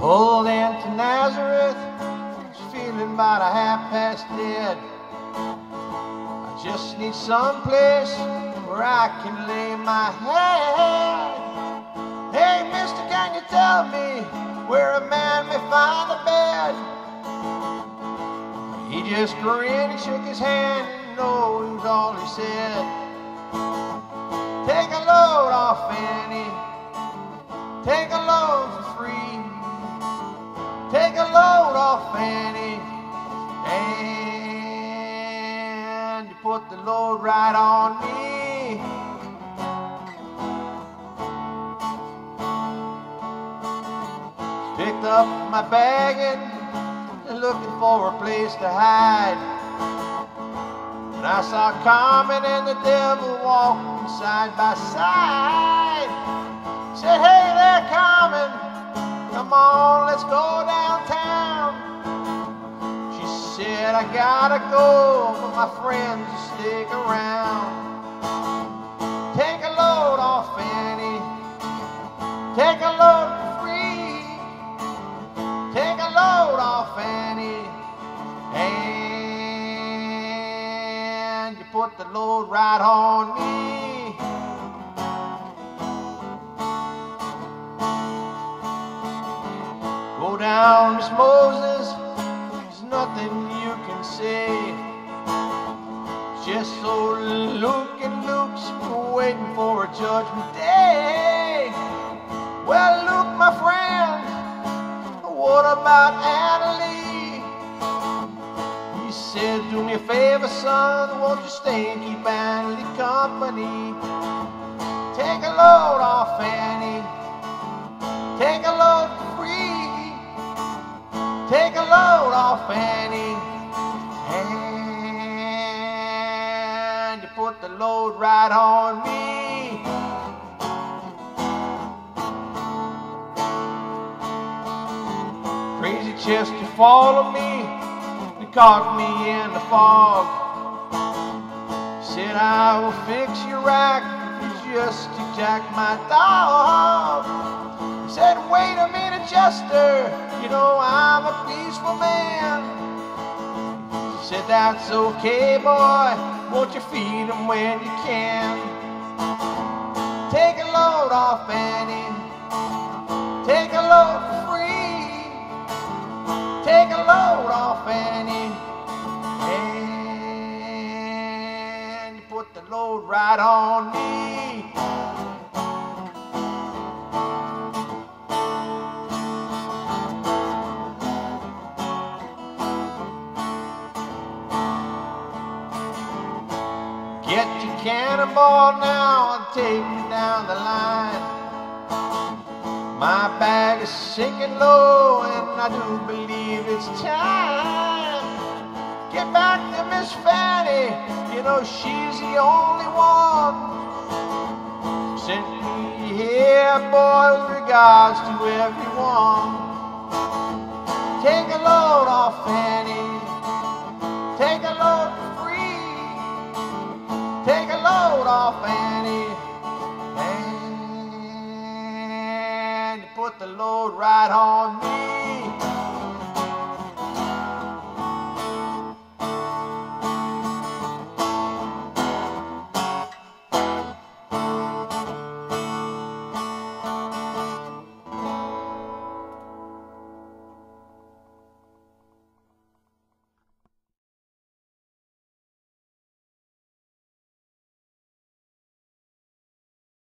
Pulled into Nazareth, was feeling about a half past dead. I just need some place where I can lay my head. Hey, mister, can you tell me where a man may find a bed? He just grinned, he shook his hand, and no, it was all he said. Take a load off Annie, take a load for free. Take a load off Annie, and you put the load right on me. Picked up my bag and looking for a place to hide. And I saw Carmen and the devil walking side by side. Said, hey there, Carmen, come on, let's go downtown. She said, I gotta go, but my friends will stick around. Take a load off Annie, take a load for free. Take a load off Annie, and you put the load right on me. Go down, Miss Moses, there's nothing you can say. Just so Luke and Luke's waiting for a judgment day. Well, Luke, my friend, what about Annalie? He said, do me a favor, son, won't you stay and keep Annalie company? Take a load off Annie, take a load for free. Take a load off Annie, and you put the load right on me. Crazy Chester followed me, he caught me in the fog. Said, I will fix your rack if you just jack my dog. He said, wait a minute, Chester, you know I'm a peaceful man. He said, that's okay, boy, won't you feed him when you can? Take a load off Annie, take a load for free. Take a load off Annie, and you put the load right on me. Get your cannonball now and take me down the line. My bag is sinking low and I do believe it's time. Get back to Miss Fanny, you know she's the only one. Send me here, boy, with regards to everyone. Take a load off Fanny, take a load for free. Take a load off Annie, and you put the load right on me.